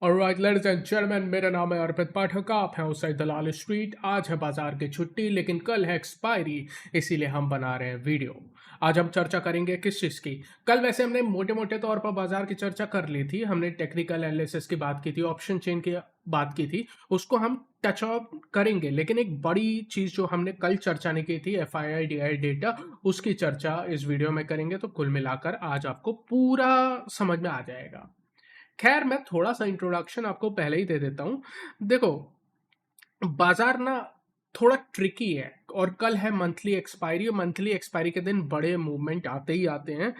Alright ladies and gentleman, मेरा नाम है अर्पित पाठक। आप हैं उस साइड दलाल स्ट्रीट। आज है बाजार की छुट्टी, लेकिन कल है एक्सपायरी, इसीलिए हम बना रहे हैं वीडियो। आज हम चर्चा करेंगे किस चीज़ की। कल वैसे हमने मोटे मोटे तौर पर बाजार की चर्चा कर ली थी। हमने टेक्निकल एनालिसिस की बात की थी, ऑप्शन चेन की बात की थी, उसको हम टच अप करेंगे। लेकिन एक बड़ी चीज़ जो हमने कल चर्चा नहीं की थी, FII DI डेटा, उसकी चर्चा इस वीडियो में करेंगे। तो कुल मिलाकर आज आपको पूरा समझ में आ जाएगा। खैर, मैं थोड़ा सा इंट्रोडक्शन आपको पहले ही दे देता हूँ। देखो, बाजार ना थोड़ा ट्रिकी है, और कल है मंथली एक्सपायरी, और मंथली एक्सपायरी के दिन बड़े मूवमेंट आते ही आते हैं,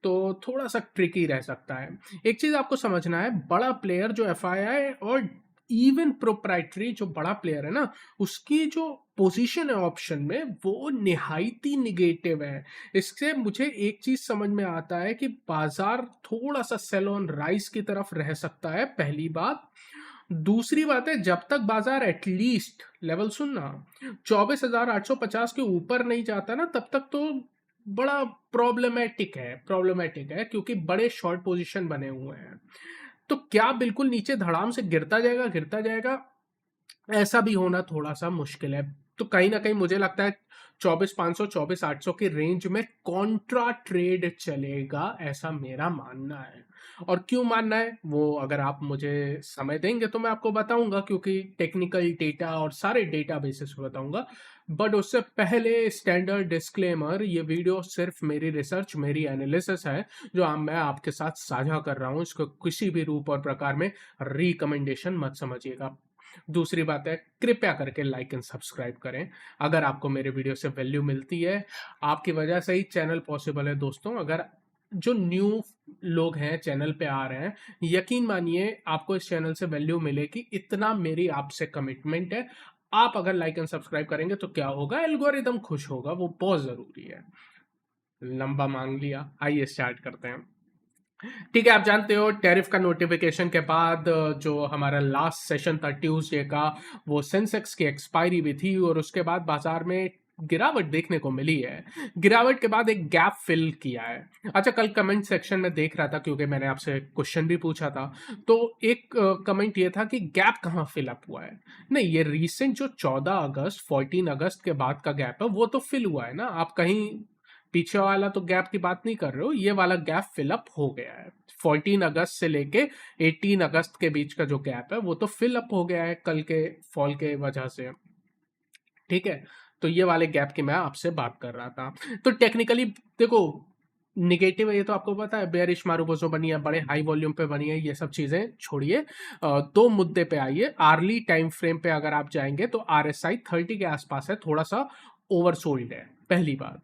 तो थोड़ा सा ट्रिकी रह सकता है। एक चीज आपको समझना है, बड़ा प्लेयर जो FII और इवन प्रोप्राइटरी जो बड़ा प्लेयर है ना, उसकी जो पोजीशन है ऑप्शन में, वो निहायती निगेटिव है। इससे मुझे एक चीज समझ में आता है कि बाजार थोड़ा सा सेल ऑन राइज की तरफ रह सकता है, पहली बात। दूसरी बात है, जब तक बाजार एटलीस्ट लेवल सुनना 24,850 के ऊपर नहीं जाता ना, तब तक तो बड़ा प्रॉब्लमेटिक है, क्योंकि बड़े शॉर्ट पोजीशन बने हुए हैं। तो क्या बिल्कुल नीचे धड़ाम से गिरता जाएगा, ऐसा भी होना थोड़ा सा मुश्किल है। तो कहीं ना कहीं मुझे लगता है 24,500 24,800 की रेंज में कॉन्ट्रा ट्रेड चलेगा, ऐसा मेरा मानना है। और क्यों मानना है वो अगर आप मुझे समय देंगे तो मैं आपको बताऊंगा, क्योंकि टेक्निकल डेटा और सारे डेटा बेसिस पे बताऊंगा। बट उससे पहले स्टैंडर्ड डिस्क्लेमर, ये वीडियो सिर्फ मेरी रिसर्च, मेरी एनालिसिस है, जो मैं आपके साथ साझा कर रहा हूँ। इसको किसी भी रूप और प्रकार में रिकमेंडेशन मत समझिएगा। दूसरी बात है, कृपया करके लाइक एंड सब्सक्राइब करें अगर आपको मेरे वीडियो से वैल्यू मिलती है। आपकी वजह से ही चैनल पॉसिबल है दोस्तों। अगर जो न्यू लोग हैं चैनल पे आ रहे हैं, यकीन मानिए आपको इस चैनल से वैल्यू मिलेगी, इतना मेरी आपसे कमिटमेंट है। आप अगर लाइक एंड सब्सक्राइब करेंगे तो क्या होगा, एल्गोरिदम खुश होगा, वो बहुत जरूरी है। लंबा मांग लिया, आइए स्टार्ट करते हैं। ठीक है, आप जानते हो टैरिफ का नोटिफिकेशन के बाद जो हमारा लास्ट सेशन था ट्यूसडे का, वो सेंसेक्स की एक्सपायरी भी थी, और उसके बाद बाजार में गिरावट देखने को मिली है। गिरावट के बाद एक गैप फिल किया है। अच्छा, कल कमेंट सेक्शन में देख रहा था, क्योंकि मैंने आपसे क्वेश्चन भी पूछा था, तो एक कमेंट ये था कि गैप कहाँ फिल अप हुआ है। नहीं, ये रीसेंट जो 14 अगस्त 14 अगस्त के बाद का गैप है, वो तो फिल हुआ है ना। आप कहीं पीछे वाला तो गैप की बात नहीं कर रहे हो, ये वाला गैप फिलअप हो गया है। 14 अगस्त से लेके 18 अगस्त के बीच का जो गैप है, वो तो फिलअप हो गया है कल के फॉल के वजह से। ठीक है, तो ये वाले गैप की मैं आपसे बात कर रहा था। तो टेक्निकली देखो, निगेटिव है ये तो आपको पता है, बेयरिश मारूबोजो बनी है, बड़े हाई वॉल्यूम पे बनी है, ये सब चीजें छोड़िए। दो मुद्दे पे आइए। आर्ली टाइम फ्रेम पे अगर आप जाएंगे तो RSI 30 के आसपास है, थोड़ा सा ओवरसोल्ड है, पहली बात।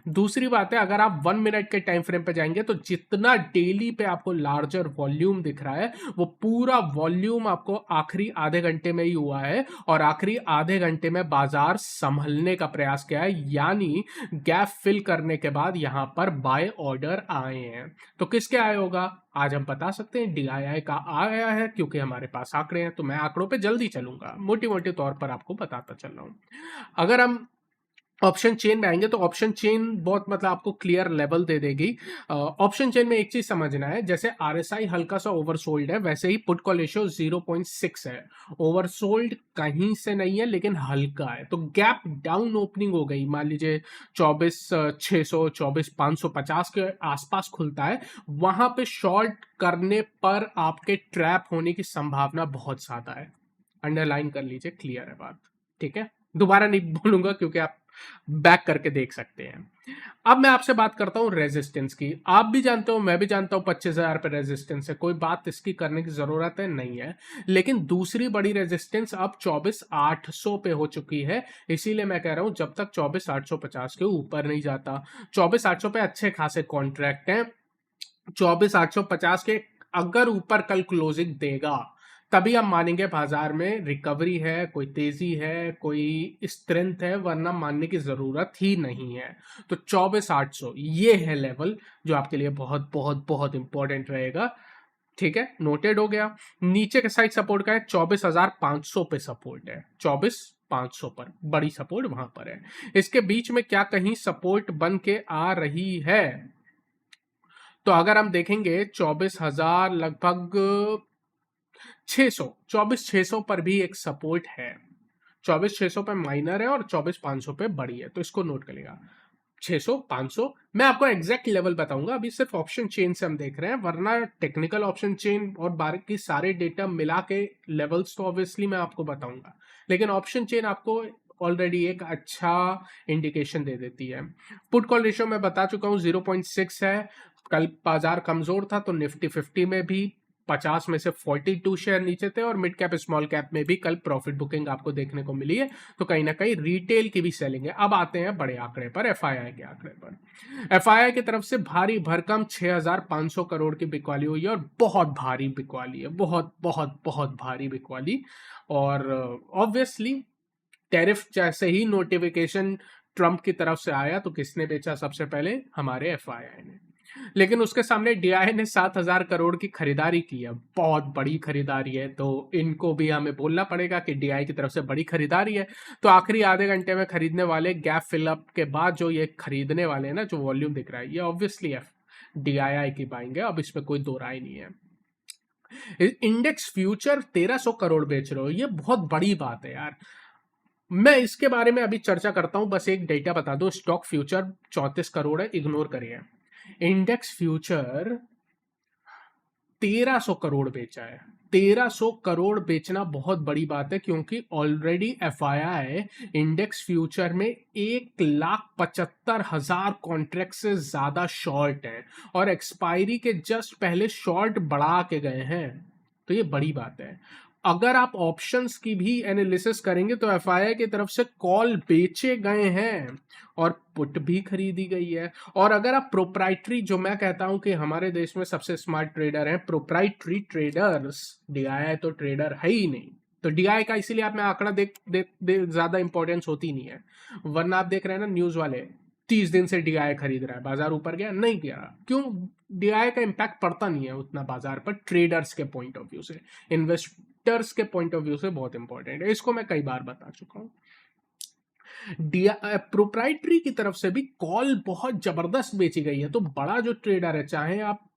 दूसरी बात है, अगर आप 1 मिनट के टाइम फ्रेम पे जाएंगे तो जितना डेली पे आपको लार्जर वॉल्यूम दिख रहा है, वो पूरा वॉल्यूम आपको आखिरी आधे घंटे में ही हुआ है, और आखिरी आधे घंटे में बाजार संभलने का प्रयास किया है, यानी गैप फिल करने के बाद यहां पर बाय ऑर्डर आए हैं। तो किसके आए होगा आज हम बता सकते हैं, DII का आया है, क्योंकि हमारे पास आंकड़े हैं। तो मैं आंकड़ों पे जल्दी चलूंगा, मोटी मोटी तौर पर आपको बताता चल रहा हूं। अगर हम ऑप्शन चेन में आएंगे तो ऑप्शन चेन बहुत मतलब आपको क्लियर लेवल दे देगी। ऑप्शन चेन में एक चीज समझना है, जैसे RSI हल्का सा ओवरसोल्ड है, वैसे ही पुट कॉल रेशियो 0.6 है। ओवरसोल्ड कहीं से नहीं है, लेकिन हल्का है। तो गैप डाउन ओपनिंग हो गई, मान लीजिए 24,600 24,550 के आसपास खुलता है, वहां पे शॉर्ट करने पर आपके ट्रैप होने की संभावना बहुत ज्यादा है। अंडरलाइन कर लीजिए, क्लियर है बात। ठीक है, दोबारा नहीं बोलूंगा, क्योंकि आप बैक करके देख सकते हैं। अब मैं आपसे बात करता हूं रेजिस्टेंस की। आप भी जानते हो, मैं भी जानता हूं, 25,000 पे रेजिस्टेंस है, कोई बात इसकी करने की जरूरत है नहीं है। लेकिन दूसरी बड़ी रेजिस्टेंस अब 24,800 पे हो चुकी है। इसीलिए मैं कह रहा हूं, जब तक 24,850 के ऊपर नहीं जाता, 24,800 पे अच्छे खासे कॉन्ट्रैक्ट हैं। 24,850 के अगर ऊपर कल क्लोजिंग देगा, तभी हम मानेंगे बाजार में रिकवरी है, कोई तेजी है, कोई स्ट्रेंथ है, वरना मानने की जरूरत ही नहीं है। तो 24,800 ये है लेवल, जो आपके लिए बहुत बहुत बहुत इंपॉर्टेंट रहेगा। ठीक है, नोटेड हो गया। नीचे के साइड सपोर्ट का है 24,500 पे सपोर्ट है, 24,500 पर बड़ी सपोर्ट वहां पर है। इसके बीच में क्या कहीं सपोर्ट बन के आ रही है? तो अगर हम देखेंगे 24,000 लगभग 600, 24,600 पर भी एक सपोर्ट है। 24,600 पे माइनर है और 24,500 पे बड़ी है, तो इसको नोट करिएगा। 600, 500, मैं आपको एग्जैक्ट लेवल बताऊंगा, अभी सिर्फ ऑप्शन चेन से हम देख रहे हैं, वरना टेक्निकल ऑप्शन चेन और बाकी सारे डेटा मिला के लेवल्स तो ऑब्वियसली मैं आपको बताऊंगा, लेकिन ऑप्शन चेन आपको ऑलरेडी एक अच्छा इंडिकेशन दे देती है। पुट कॉल रेशियो मैं बता चुका हूँ 0.6 है। कल बाजार कमजोर था तो निफ्टी 50 में भी 50 में से 42 शेयर नीचे थे, और मिड कैप स्मॉल कैप में भी कल प्रॉफिट बुकिंग आपको देखने को मिली है, तो कहीं ना कहीं रिटेल की भी सेलिंग है। अब आते हैं बड़े आंकड़े पर, एफआईआई के आंकड़े पर। एफआईआई की तरफ से भारी भरकम 6,500 करोड़ की बिकवाली हुई है, और बहुत भारी बिकवाली है, बहुत बहुत बहुत भारी बिकवाली। और ऑब्वियसली टैरिफ जैसे ही नोटिफिकेशन ट्रंप की तरफ से आया तो किसने बेचा सबसे पहले? हमारे एफआईआई ने। लेकिन उसके सामने डीआई ने 7,000 करोड़ की खरीदारी की है, बहुत बड़ी खरीदारी है, तो इनको भी हमें बोलना पड़ेगा कि डीआई की तरफ से बड़ी खरीदारी है। तो आखिरी आधे घंटे में खरीदने वाले गैप फिलअप के बाद जो ये खरीदने वाले हैं ना, जो वॉल्यूम दिख रहा है, ये ऑब्वियसली डीआईआई की बाइंग है, अब इसमें कोई दो राय नहीं है। इंडेक्स फ्यूचर 1,300 करोड़ बेच रहे हो, ये बहुत बड़ी बात है यार। मैं इसके बारे में अभी चर्चा करता हूं, बस एक डेटा बता दो, स्टॉक फ्यूचर 34 करोड़ है, इग्नोर करिए। इंडेक्स फ्यूचर 1,300 करोड़ बेचा है। 1,300 करोड़ बेचना बहुत बड़ी बात है, क्योंकि ऑलरेडी एफआईआई इंडेक्स फ्यूचर में 1,75,000 कॉन्ट्रैक्ट से ज्यादा शॉर्ट है, और एक्सपायरी के जस्ट पहले शॉर्ट बढ़ा के गए हैं, तो ये बड़ी बात है। अगर आप ऑप्शंस की भी एनालिसिस करेंगे तो एफआईआई की तरफ से कॉल बेचे गए हैं और पुट भी खरीदी गई है। और अगर आप प्रोप्राइटरी, जो मैं कहता हूं कि हमारे देश में सबसे स्मार्ट ट्रेडर हैं प्रोप्राइटरी ट्रेडर्स, डीआई तो ट्रेडर है ही नहीं, तो डीआई का इसीलिए आप में आंकड़ा देख ज्यादा इंपॉर्टेंस होती नहीं है, वरना आप देख रहे हैं ना न्यूज वाले 30 दिन से डीआई खरीद रहा है, बाजार ऊपर गया नहीं गया, क्यों? डीआई का इंपैक्ट पड़ता नहीं है उतना बाजार पर, ट्रेडर्स के पॉइंट ऑफ व्यू से, इन्वेस्टर्स के पॉइंट ऑफ व्यू से बहुत इंपॉर्टेंट है, इसको मैं कई बार बता चुका हूं। प्रोप्राइटरी की तरफ से भी कॉल बहुत जबरदस्त बेची गई है, तो बड़ा जो ट्रेडर है, चाहे आप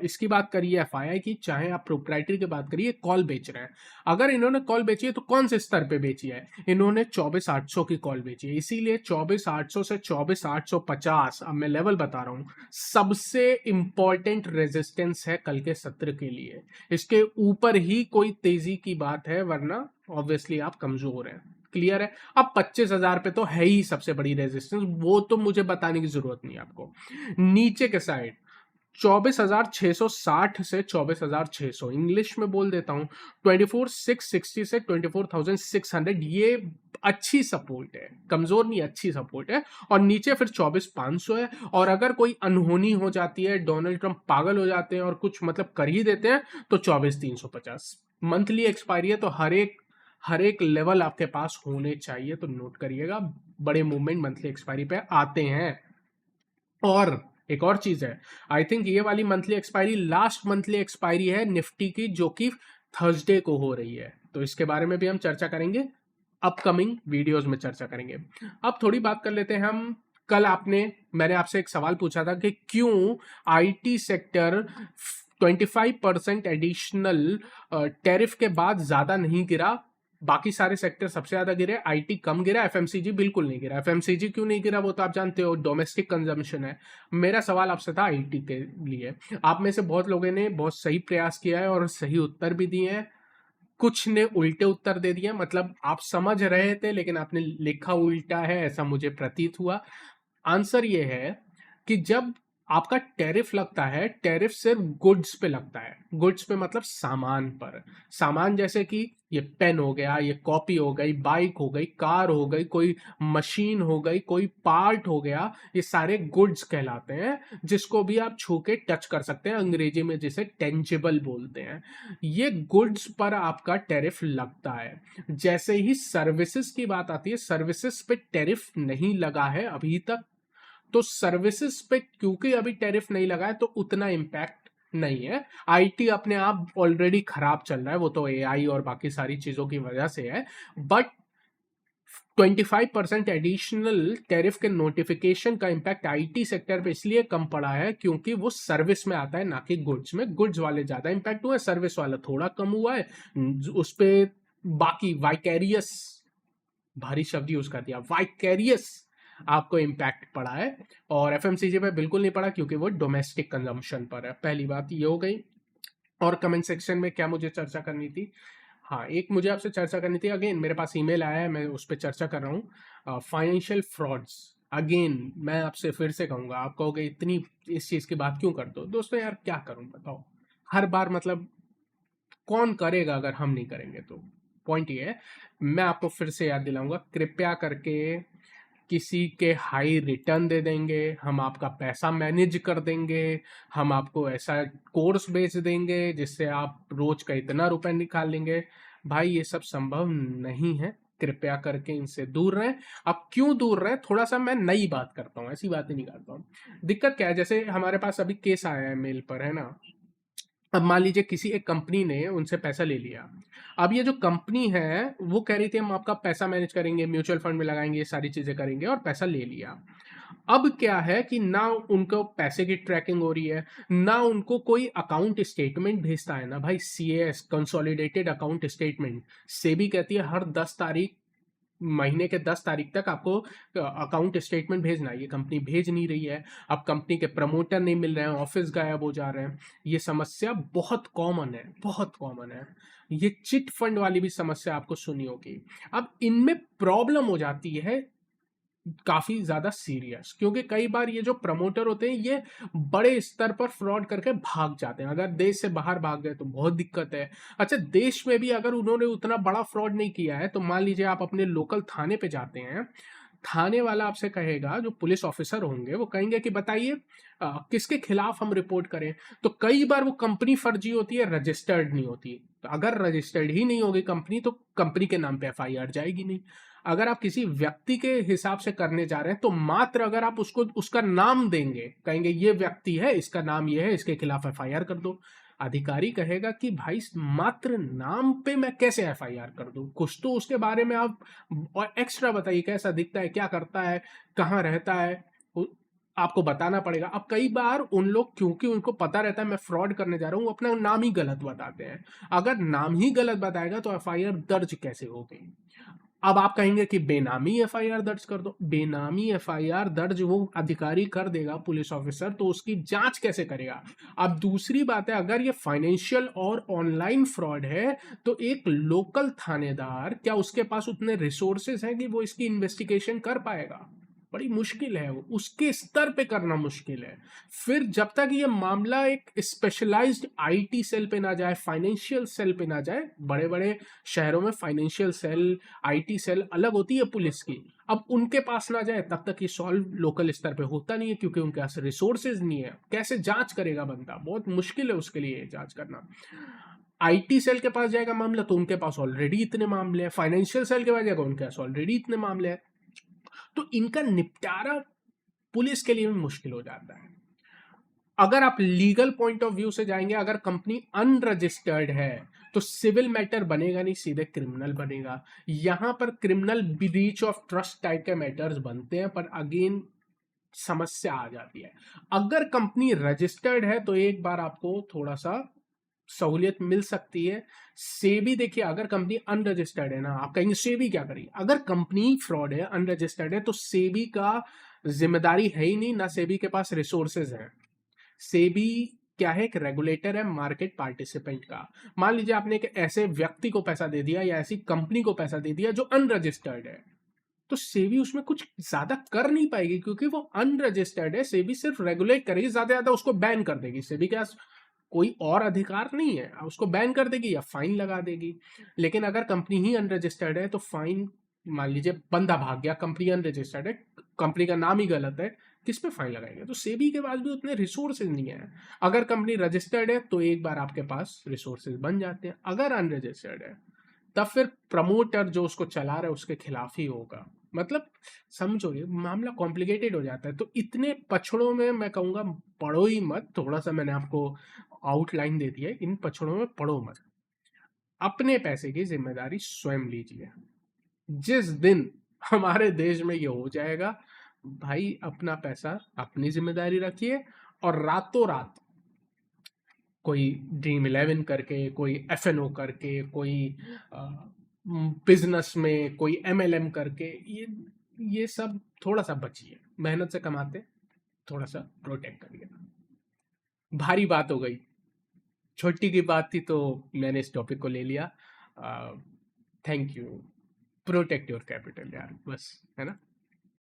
इसकी बात करिए एफआईआई की, चाहे आप प्रोप्राइटरी की बात करिए, कॉल बेच रहे हैं। अगर इन्होंने कॉल बेची है तो कौन से स्तर पे बेची है? इन्होंने 24,800 की कॉल बेची है, इसीलिए 24,800 से 24,850, अब मैं लेवल बता रहा हूं, सबसे इंपॉर्टेंट रेजिस्टेंस है कल के सत्र के लिए। इसके ऊपर ही कोई तेजी की बात है, वरना ऑब्वियसली आप कमजोर हैं। क्लियर है? अब 25,000 पे तो है ही सबसे बड़ी रेजिस्टेंस, वो तो मुझे बताने की जरूरत नहीं आपको। नीचे के साइड 24,660 से 24,600, इंग्लिश में बोल देता हूं 24,660 से 24,600, ये अच्छी सपोर्ट है, कमजोर नहीं, अच्छी सपोर्ट है। और नीचे फिर 24,500 है, और अगर कोई अनहोनी हो जाती है, डोनाल्ड ट्रंप पागल हो जाते हैं और कुछ मतलब कर ही देते हैं, तो 24,350। मंथली एक्सपायरी है, तो हर एक लेवल आपके पास होने चाहिए, तो नोट करिएगा, बड़े मूवमेंट मंथली एक्सपायरी पे आते हैं। और एक और चीज है, आई थिंक ये वाली monthly expiry last monthly expiry है निफ्टी की, जो कि थर्सडे को हो रही है, तो इसके बारे में भी हम चर्चा करेंगे, अपकमिंग वीडियोस में चर्चा करेंगे। अब थोड़ी बात कर लेते हैं हम, कल मैंने आपसे एक सवाल पूछा था कि क्यों आईटी सेक्टर 25% एडिशनल टैरिफ के बाद ज्यादा नहीं गिरा, बाकी सारे सेक्टर सबसे ज्यादा गिरे, आईटी कम गिरा, एफएमसीजी बिल्कुल नहीं गिरा। एफएमसीजी क्यों नहीं गिरा वो तो आप जानते हो, डोमेस्टिक कंजम्पशन है। मेरा सवाल आपसे था आईटी के लिए, आप में से बहुत लोगों ने बहुत सही प्रयास किया है और सही उत्तर भी दिए हैं, कुछ ने उल्टे उत्तर दे दिए, मतलब आप समझ रहे थे लेकिन आपने लिखा उल्टा है, ऐसा मुझे प्रतीत हुआ। आंसर ये है कि जब आपका टैरिफ लगता है, टैरिफ सिर्फ गुड्स पे लगता है, गुड्स पे मतलब सामान पर, सामान जैसे कि ये पेन हो गया, ये कॉपी हो गई, बाइक हो गई, कार हो गई, कोई मशीन हो गई, कोई पार्ट हो गया, ये सारे गुड्स कहलाते हैं, जिसको भी आप छू के टच कर सकते हैं, अंग्रेजी में जिसे टेंजिबल बोलते हैं। ये गुड्स पर आपका टैरिफ लगता है। जैसे ही सर्विसेज की बात आती है, सर्विसेज पे टैरिफ नहीं लगा है अभी तक, तो सर्विसेज पे क्योंकि अभी टैरिफ नहीं लगा है तो उतना इम्पैक्ट नहीं है। आईटी अपने आप ऑलरेडी खराब चल रहा है, वो तो एआई और बाकी सारी चीजों की वजह से है, बट 25% एडिशनल टैरिफ के नोटिफिकेशन का इम्पैक्ट आईटी सेक्टर पे इसलिए कम पड़ा है क्योंकि वो सर्विस में आता है ना कि गुड्स में। गुड्स वाले ज्यादा इम्पैक्ट हुआ है, सर्विस वाला थोड़ा कम हुआ है। उस पे बाकी वाइकेरियस, भारी शब्द यूज कर दिया, वाइकेरियस आपको इम्पैक्ट पड़ा है। और एफएमसीजी पे बिल्कुल नहीं पड़ा क्योंकि वो डोमेस्टिक कंजम्पशन पर है। पहली बात ये हो गई। और कमेंट सेक्शन में क्या मुझे चर्चा करनी थी? हाँ, एक मुझे आपसे चर्चा करनी थी। अगेन मेरे पास ईमेल आया है, मैं उस पर चर्चा कर रहा हूँ। फाइनेंशियल फ्रॉड्स, अगेन मैं आपसे फिर से कहूँगा, आप कहोगे इतनी इस चीज़ की बात क्यों करते हो? दोस्तों यार क्या करूँ बताओ, हर बार मतलब कौन करेगा अगर हम नहीं करेंगे तो। पॉइंट ये है, मैं आपको फिर से याद दिलाऊंगा, कृपया करके किसी के हाई रिटर्न दे देंगे, हम आपका पैसा मैनेज कर देंगे, हम आपको ऐसा कोर्स बेच देंगे जिससे आप रोज का इतना रुपए निकाल लेंगे। भाई ये सब संभव नहीं है, कृपया करके इनसे दूर रहें। अब क्यों दूर रहें, थोड़ा सा मैं नई बात करता हूँ, ऐसी बातें नहीं करता हूँ। दिक्कत क्या है, जैसे हमारे पास अभी केस आया है मेल पर, है ना। अब मान लीजिए किसी एक कंपनी ने उनसे पैसा ले लिया। अब ये जो कंपनी है वो कह रही थी हम आपका पैसा मैनेज करेंगे, म्यूचुअल फंड में लगाएंगे, ये सारी चीजें करेंगे, और पैसा ले लिया। अब क्या है कि ना उनको पैसे की ट्रैकिंग हो रही है, ना उनको कोई अकाउंट स्टेटमेंट भेजता है ना भाई, CS consolidated account statement. SEBI कहती है हर 10 तारीख, महीने के 10 तारीख तक आपको अकाउंट स्टेटमेंट भेजना है, ये कंपनी भेज नहीं रही है। अब कंपनी के प्रमोटर नहीं मिल रहे हैं, ऑफिस गायब हो जा रहे हैं। ये समस्या बहुत कॉमन है, बहुत कॉमन है। ये चिट फंड वाली भी समस्या आपको सुनी होगी। अब इनमें प्रॉब्लम हो जाती है काफी ज्यादा सीरियस, क्योंकि कई बार ये जो प्रमोटर होते हैं ये बड़े स्तर पर फ्रॉड करके भाग जाते हैं। अगर देश से बाहर भाग गए तो बहुत दिक्कत है। अच्छा, देश में भी अगर उन्होंने उतना बड़ा फ्रॉड नहीं किया है तो मान लीजिए आप अपने लोकल थाने पे जाते हैं, थाने वाला आपसे कहेगा, जो पुलिस ऑफिसर होंगे वो कहेंगे कि बताइए किसके खिलाफ हम रिपोर्ट करें। तो कई बार वो कंपनी फर्जी होती है, रजिस्टर्ड नहीं होती। तो अगर रजिस्टर्ड ही नहीं होगी कंपनी तो कंपनी के नाम पे एफआईआर जाएगी नहीं। अगर आप किसी व्यक्ति के हिसाब से करने जा रहे हैं तो मात्र अगर आप उसको उसका नाम देंगे, कहेंगे ये व्यक्ति है, इसका नाम ये है, इसके खिलाफ एफआईआर कर दो, अधिकारी कहेगा कि भाई मात्र नाम पे मैं कैसे एफआईआर कर दूं, कुछ तो उसके बारे में आप और एक्स्ट्रा बताइए, कैसा दिखता है, क्या करता है, कहाँ रहता है, आपको बताना पड़ेगा। अब कई बार उन लोग, क्योंकि उनको पता रहता है मैं फ्रॉड करने जा रहा हूँ, अपना नाम ही गलत बताते हैं। अगर नाम ही गलत बताएगा तो एफआईआर दर्ज कैसे होगी? अब आप कहेंगे कि बेनामी एफआईआर दर्ज कर दो। बेनामी एफआईआर दर्ज वो अधिकारी कर देगा, पुलिस ऑफिसर, तो उसकी जांच कैसे करेगा? अब दूसरी बात है, अगर ये फाइनेंशियल और ऑनलाइन फ्रॉड है तो एक लोकल थानेदार, क्या उसके पास उतने रिसोर्सेज हैं कि वो इसकी इन्वेस्टिगेशन कर पाएगा? बड़ी मुश्किल है, वो उसके स्तर पे करना मुश्किल है। फिर जब तक ये मामला एक स्पेशलाइज्ड आईटी सेल पे ना जाए, फाइनेंशियल सेल पे ना जाए, बड़े बड़े शहरों में फाइनेंशियल सेल, आईटी सेल अलग होती है पुलिस की, अब उनके पास ना जाए तब तक ये सॉल्व लोकल स्तर पे होता नहीं है, क्योंकि उनके पास रिसोर्सेज नहीं है। कैसे जांच करेगा बंदा? बहुत मुश्किल है उसके लिए जांच करना। आईटी सेल के पास जाएगा मामला तो उनके पास ऑलरेडी इतने मामले हैं, फाइनेंशियल सेल के पास जाएगा उनके पास ऑलरेडी इतने मामले हैं, तो इनका निपटारा पुलिस के लिए भी मुश्किल हो जाता है। अगर आप लीगल पॉइंट ऑफ व्यू से जाएंगे, अगर कंपनी अनरजिस्टर्ड है तो सिविल मैटर बनेगा नहीं, सीधे क्रिमिनल बनेगा। यहां पर criminal breach of trust type के मैटर्स बनते हैं, पर अगेन समस्या आ जाती है। अगर कंपनी रजिस्टर्ड है तो एक बार आपको थोड़ा सा सहूलियत मिल सकती है। सेबी, देखिए अगर कंपनी अनरजिस्टर्ड है ना, आप कहेंगे सेबी क्या करेगी? अगर कंपनी फ्रॉड है, अनरजिस्टर्ड है, तो सेबी का जिम्मेदारी है ही नहीं, ना सेबी के पास रिसोर्सेज है। सेबी क्या है? एक रेगुलेटर है मार्केट पार्टिसिपेंट का। मान लीजिए आपने एक ऐसे व्यक्ति को पैसा दे दिया या ऐसी कंपनी को पैसा दे दिया जो अनरजिस्टर्ड है, तो सेबी उसमें कुछ ज्यादा कर नहीं पाएगी, क्योंकि वो अनरजिस्टर्ड है। सेबी सिर्फ रेगुलेट करेगी, ज्यादा ज्यादा उसको बैन कर देगी। सेबी के पास कोई और अधिकार नहीं है, उसको बैन कर देगी या फाइन लगा देगी। लेकिन अगर कंपनी ही अनरजिस्टर्ड है तो फाइन, मान लीजिए बंदा भाग गया, कंपनी अनरजिस्टर्ड है, कंपनी का नाम ही गलत है, किस पे फाइन लगाएंगे? तो सेबी के पास भी उतने रिसोर्सेज नहीं है। अगर कंपनी रजिस्टर्ड है तो एक बार आपके पास रिसोर्सेज बन जाते हैं। अगर अनरजिस्टर्ड है तब फिर प्रमोटर जो उसको चला रहा है उसके खिलाफ ही होगा। मतलब समझो, ये मामला कॉम्प्लिकेटेड हो जाता है। तो इतने पछड़ों में मैं कहूंगा पढ़ो ही मत। थोड़ा सा मैंने आपको आउटलाइन दे दिया है, इन पछड़ों में पढ़ो मत। अपने पैसे की जिम्मेदारी स्वयं लीजिए। जिस दिन हमारे देश में ये हो जाएगा। भाई अपना पैसा अपनी ज़िम्मेदारी रखिए, और रातों रात कोई ड्रीम इलेवन करके, कोई एफएनओ करके, कोई बिजनेस में कोई एमएलएम करके, ये सब थोड़ा सा बचिए। मेहनत से कमाते, थोड़ा सा प्रोटेक्ट करिए। भारी बात हो गई, छोटी की बात थी तो मैंने इस टॉपिक को ले लिया। Thank you. Protect your capital यार, बस, है ना।